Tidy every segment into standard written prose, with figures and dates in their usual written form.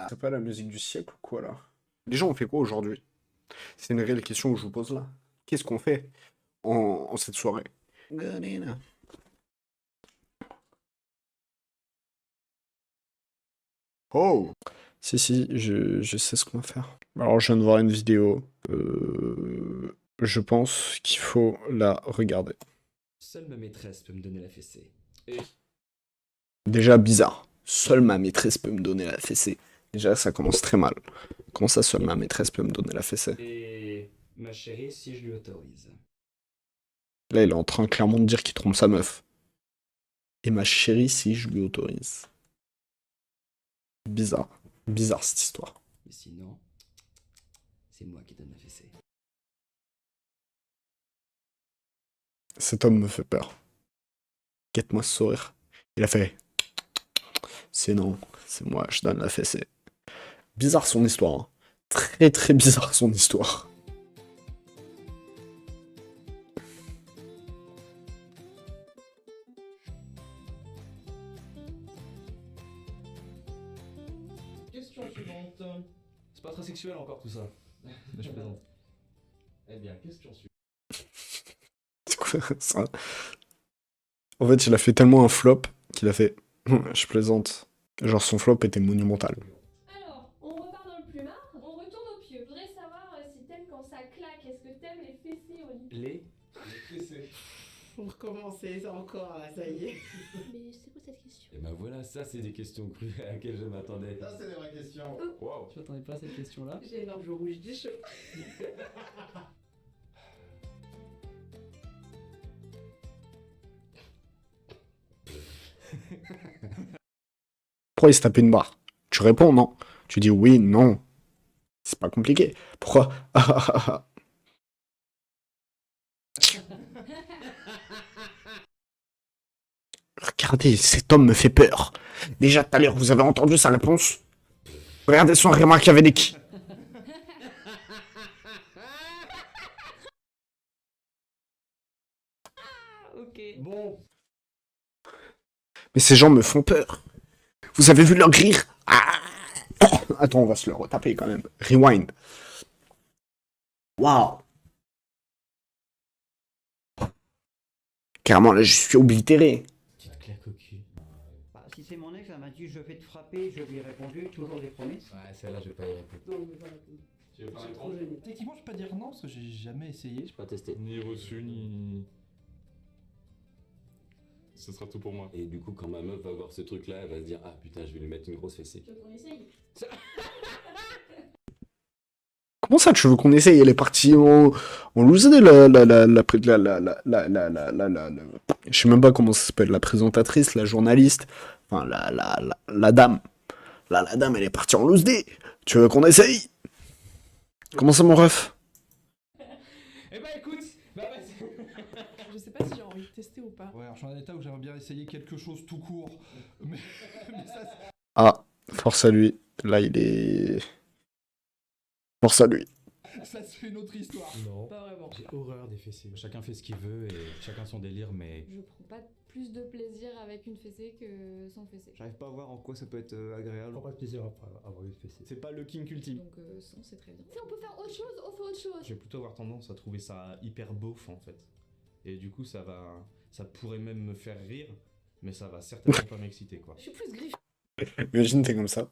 C'est pas la musique du siècle ou quoi là? Les gens ont fait quoi aujourd'hui? C'est une réelle question que je vous pose là. Qu'est-ce qu'on fait en cette soirée? Oh! Si, je sais ce qu'on va faire. Alors, je viens de voir une vidéo. Je pense qu'il faut la regarder. Seule ma maîtresse peut me donner la fessée. Déjà bizarre. Seule ma maîtresse peut me donner la fessée. Déjà, ça commence très mal. Comment ça, seule ma maîtresse peut me donner la fessée? Et ma chérie, si je lui autorise. Là, il est en train clairement de dire qu'il trompe sa meuf. Et ma chérie, si je lui autorise. Bizarre. Bizarre cette histoire. Mais sinon, c'est moi qui donne la fessée. Cet homme me fait peur. Guette-moi ce sourire. Il a fait. C'est non, c'est moi, je donne la fessée. Bizarre son histoire. Hein. Très très bizarre son histoire. Question suivante. C'est pas très sexuel encore tout ça. Je plaisante. Eh bien, question suivante. C'est quoi ça? En fait, il a fait tellement un flop qu'il a fait. Je plaisante. Genre son flop était monumental. Alors, on repart dans le plumard, on retourne au pieu. Je voudrais savoir si t'aimes quand ça claque. Est-ce que t'aimes les fessées au lit? Les fessées. Pour recommencer, ça encore, là, ça y est. Mais c'est quoi cette question? Et ben voilà, ça c'est des questions crues à laquelle je m'attendais. Ça, c'est des vraies questions. Wow. Je m'attendais pas à cette question-là. J'ai énorme, je rouge du chaud. Pourquoi il se tape une barre? Tu réponds non. Tu dis oui, non. C'est pas compliqué. Pourquoi? Regardez, cet homme me fait peur. Déjà tout à l'heure, vous avez entendu sa réponse? Regardez son rire machiavélique. Ok. Bon. Mais ces gens me font peur. Vous avez vu leur rire? Ah. Attends, on va se le retaper quand même. Rewind. Waouh. Carrément, là, je suis oblitéré. Petite claque au cul. Bah, si c'est mon ex, elle m'a dit je vais te frapper, je lui ai répondu, toujours des promesses. Ouais, celle-là, je vais pas y répondre. Non, mais voilà. Tu veux pas C'est répondre? trop gêné. Techniquement, je peux pas dire non parce que j'ai jamais essayé. J'ai pas testé. Ni reçu, ni. Ce sera tout pour moi. Et du coup, quand ma meuf va voir ce truc-là, elle va se dire ah putain, je vais lui mettre une grosse fessée. Tu veux qu'on essaye? Comment ça, tu veux qu'on essaye? Elle est partie en loose je sais même pas comment ça s'appelle, la présentatrice, la journaliste, enfin la dame. Là, la dame, elle est partie en loose day. Tu veux qu'on essaye? Comment ça, mon ref? Eh ben écoute, bah vas-y. Je sais pas si j'ai envie de tester ou pas. Ouais, alors je suis en état où j'aimerais bien essayer quelque chose tout court. Mais, mais ça, Ah, force à lui. Là, il est... Force à lui. ça c'est une autre histoire. Non. Pas vraiment. J'ai horreur des fessées. Chacun fait ce qu'il veut et chacun son délire, mais. Je prends pas plus de plaisir avec une fessée que sans fessée. J'arrive pas à voir en quoi ça peut être agréable. pas de plaisir après avoir une fessée. C'est pas le kink ultime. Donc sans, c'est très bien. Si on peut faire autre chose, on fait autre chose. Je vais plutôt avoir tendance à trouver ça hyper beauf en fait. Et du coup, ça pourrait même me faire rire, mais ça va certainement pas m'exciter quoi. Je suis plus griffe. Imagine, t'es comme ça.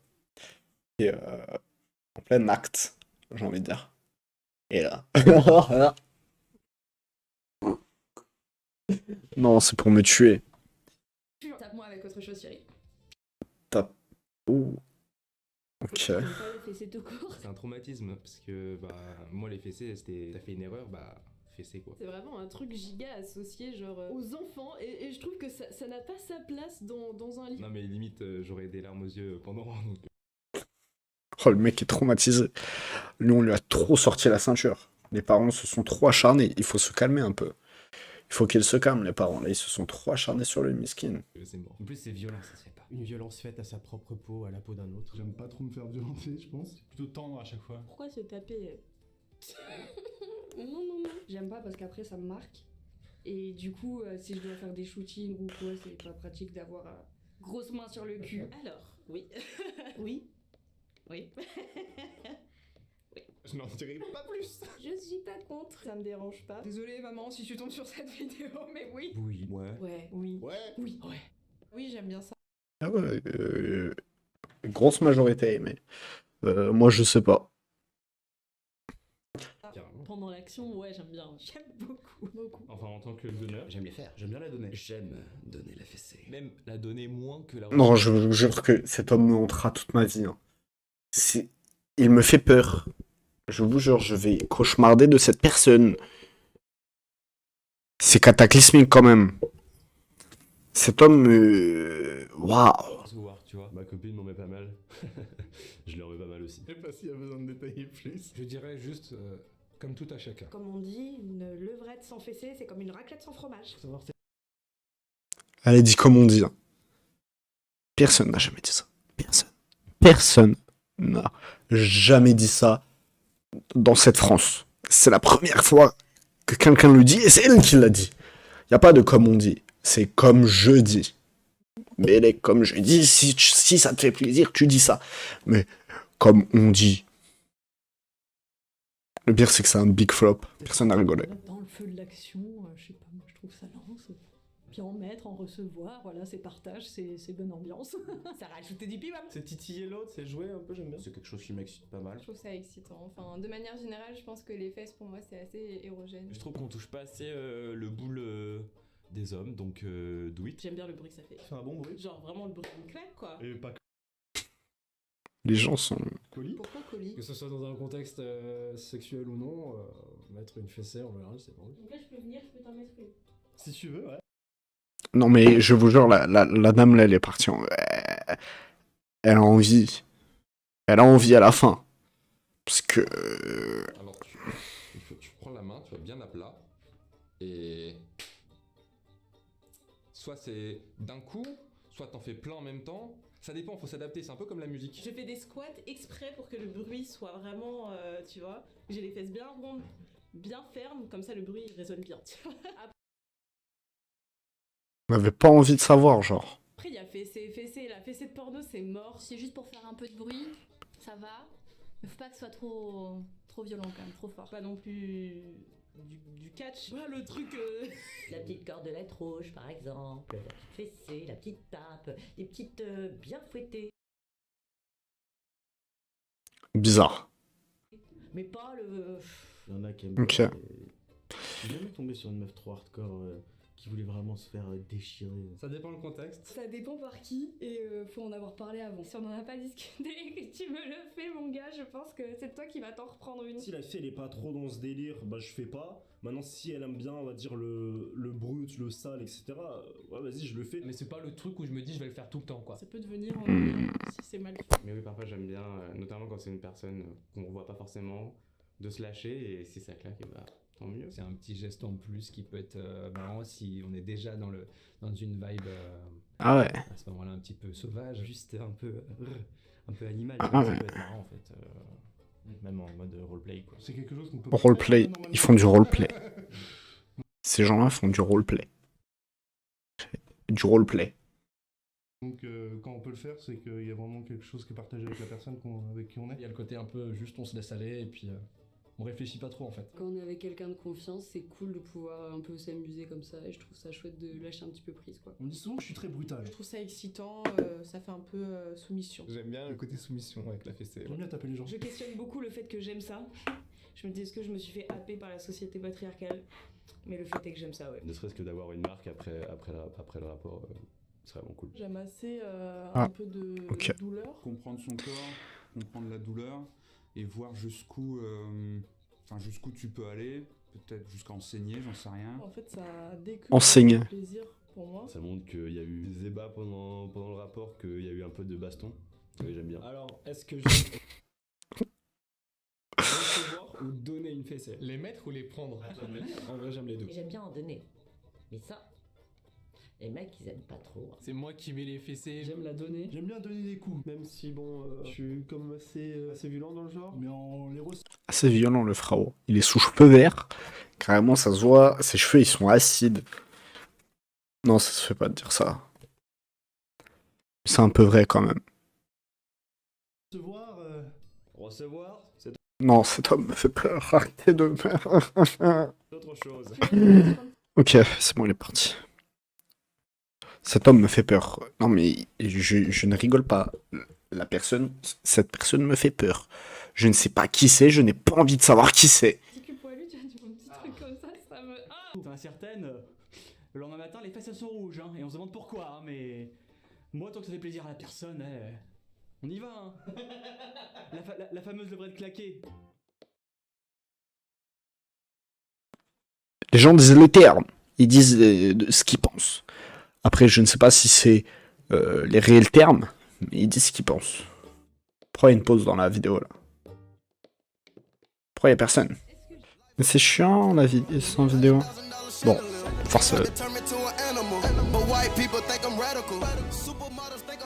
Et en plein acte, j'ai envie de dire. Et là. Non, c'est pour me tuer. Tape-moi avec autre chose, chérie. Ouh. Ok. J'aime pas les fessées tout court. C'est un traumatisme parce que bah moi les fessées, c'était t'as fait une erreur, bah fessée quoi. C'est vraiment un truc giga associé genre aux enfants et je trouve que ça n'a pas sa place dans un livre. Non mais limite j'aurais des larmes aux yeux pendant donc. Oh, le mec est traumatisé. Lui, on lui a trop sorti la ceinture. Les parents se sont trop acharnés. Il faut se calmer un peu. Il faut qu'ils se calment, les parents. Là, ils se sont trop acharnés sur le miskin. C'est mort. En plus c'est violent, ça se fait pas. Une violence faite à sa propre peau, à la peau d'un autre. J'aime pas trop me faire violenter, je pense. C'est plutôt tendre à chaque fois. Pourquoi se taper Non. J'aime pas parce qu'après ça me marque. Et du coup, si je dois faire des shootings ou quoi, c'est pas pratique d'avoir grosse main sur le cul. Alors, oui. Oui. Oui. Je n'en dirai pas plus. Je suis pas contre. Ça me dérange pas. Désolée maman si tu tombes sur cette vidéo, mais oui. Oui. Ouais. Ouais. Oui. Ouais. Oui. Ouais. Oui, j'aime bien ça. Ah ouais, grosse majorité, mais moi je sais pas. Pendant l'action, ouais, j'aime bien. J'aime beaucoup. Beaucoup. Enfin, en tant que donneur. J'aime les faire, j'aime bien la donner. J'aime donner la fessée. Même la donner moins que la Non, je vous jure que cet homme me hantera toute ma vie. Hein. Il me fait peur. Je vous jure, je vais cauchemarder de cette personne. C'est cataclysmique quand même. Cet homme... Waouh. Se voir, tu vois. Ma copine m'en met pas mal. Je lui en mets pas mal aussi. Je sais pas s'il y a besoin de détailler plus. Je dirais juste, comme tout à chacun. Comme on dit, une levrette sans fessée, c'est comme une raclette sans fromage. Elle a dit comme on dit. Hein. Personne n'a jamais dit ça. Personne. Personne n'a jamais dit ça dans cette France. C'est la première fois que quelqu'un le dit et c'est elle qui l'a dit. Il n'y a pas de comme on dit. C'est comme je dis. Mais les comme je dis, si ça te fait plaisir, tu dis ça. Mais comme on dit. Le pire, c'est que c'est un big flop. Personne n'a rigolé. Dans le feu de l'action, je sais pas, moi je trouve ça lance. Puis en mettre, en recevoir, voilà, c'est partage, c'est bonne ambiance. Ça rajoute du piment. C'est titiller l'autre, c'est jouer un peu, j'aime bien. C'est quelque chose qui m'excite pas mal. Je trouve ça excitant. Enfin, de manière générale, je pense que les fesses, pour moi, c'est assez érogène. Je trouve qu'on touche pas assez le boule des hommes, donc do it. J'aime bien le bruit que ça fait. C'est un bon bruit. Genre vraiment le bruit d'une claque, quoi. Et pas Les gens sont... colis. Pourquoi colis? Que ce soit dans un contexte sexuel ou non, mettre une fessée en général, c'est bon. Donc là, je peux venir, je peux t'en mettre une. Si tu veux, ouais. Non mais je vous jure, la dame là, elle est partie en... Elle a envie. Elle a envie à la fin. Parce que... Alors, tu prends la main, tu vas bien à plat. Et... Soit c'est d'un coup, soit t'en fais plein en même temps. Ça dépend, faut s'adapter, c'est un peu comme la musique. Je fais des squats exprès pour que le bruit soit vraiment, tu vois, j'ai les fesses bien rondes, bien fermes, comme ça le bruit résonne bien, tu vois. On n'avait pas envie de savoir, genre. Après, il y a fessée, la fessée de porno, c'est mort. C'est juste pour faire un peu de bruit, ça va. Mais faut pas que ce soit trop violent quand même, trop fort. Pas non plus du catch. Voilà le truc. La petite cordelette rouge, par exemple, la petite fessée, la petite tape, les petites bien fouettées. Bizarre. Mais pas le... Il y en a qui aiment Ok. pas. Je suis jamais tombé sur une meuf trop hardcore qui voulait vraiment se faire déchirer. Ça dépend le contexte. Ça dépend par qui et faut en avoir parlé avant. Si on n'en a pas discuté et que tu me le fais, mon gars, je pense que c'est toi qui vas t'en reprendre une. Si la fille elle est pas trop dans ce délire, bah je fais pas. Maintenant si elle aime bien, on va dire le brut, le sale, etc. Ouais vas-y je le fais. Mais c'est pas le truc où je me dis je vais le faire tout le temps quoi. Ça peut devenir ennuyant si c'est mal fait. Mais oui, parfois j'aime bien, notamment quand c'est une personne qu'on revoit pas forcément, de se lâcher et si ça claque, et bah tant mieux. C'est un petit geste en plus qui peut être marrant si on est déjà dans une vibe Ah ouais. à ce moment-là un petit peu sauvage. Juste un peu animal, Ah ça ouais. peut être marrant en fait. Même en mode roleplay quoi. C'est quelque chose qu'on peut... Roleplay. Ils font du roleplay. Ces gens-là font du roleplay. Du roleplay. Donc quand on peut le faire, c'est qu'il y a vraiment quelque chose qui est partagé avec la personne avec qui on est. Il y a le côté un peu juste on se laisse aller et puis on réfléchit pas trop en fait. Quand on est avec quelqu'un de confiance, c'est cool de pouvoir un peu s'amuser comme ça et je trouve ça chouette de lâcher un petit peu prise quoi. On me dit souvent que je suis très brutal. Je trouve ça excitant, ça fait un peu soumission. J'aime bien le côté soumission avec la fessée. J'aime bien taper les gens. Je questionne beaucoup le fait que j'aime ça. Je me dis est-ce que je me suis fait happer par la société patriarcale. Mais le fait est que j'aime ça, ouais. Ne serait-ce que d'avoir une marque après le rapport, c'est vraiment cool. J'aime assez Ah, un peu de ok. douleur. Comprendre son corps, comprendre la douleur et voir jusqu'où tu peux aller, peut-être jusqu'à enseigner, j'en sais rien. En fait, ça décuple Enseigner. le plaisir pour moi. Ça montre qu'il y a eu des ébats pendant le rapport, qu'il y a eu un peu de baston. Oui, j'aime bien. Alors, est-ce que j'aime recevoir ou donner une fessée? Les mettre ou les prendre? En vrai, j'aime les deux. J'aime bien en donner. Mais Les mecs, ils aiment pas trop. C'est moi qui mets les fessées. J'aime la donner. J'aime bien donner des coups. Même si, bon, je suis comme assez violent dans le genre. Mais en les ressent. Assez violent le frérot. Il est sous cheveux verts. Carrément, ça se voit. Ses cheveux, ils sont acides. Non, ça se fait pas de dire ça. C'est un peu vrai quand même. Recevoir. Recevoir, c'est Non, cet homme me fait peur. Arrêtez de me... autre chose. Ok, c'est bon, il est parti. Cet homme me fait peur. Non, mais je ne rigole pas. Cette personne me fait peur. Je ne sais pas qui c'est, je n'ai pas envie de savoir qui c'est. Petit cul poilu, tu as dit un petit truc comme ça me. Ah T'en as certaines, le lendemain matin, les fesses elles sont rouges, hein, et on se demande pourquoi, hein, mais moi, tant que ça fait plaisir à la personne, on y va. Hein. La fameuse levrette claquée. Les gens disent le terme. Ils disent ce qu'ils pensent. Après, je ne sais pas si c'est les réels termes, mais ils disent ce qu'ils pensent. Pourquoi il y a une pause dans la vidéo là? Pourquoi il n'y a personne? Mais c'est chiant la vidéo sans vidéo. Bon, force.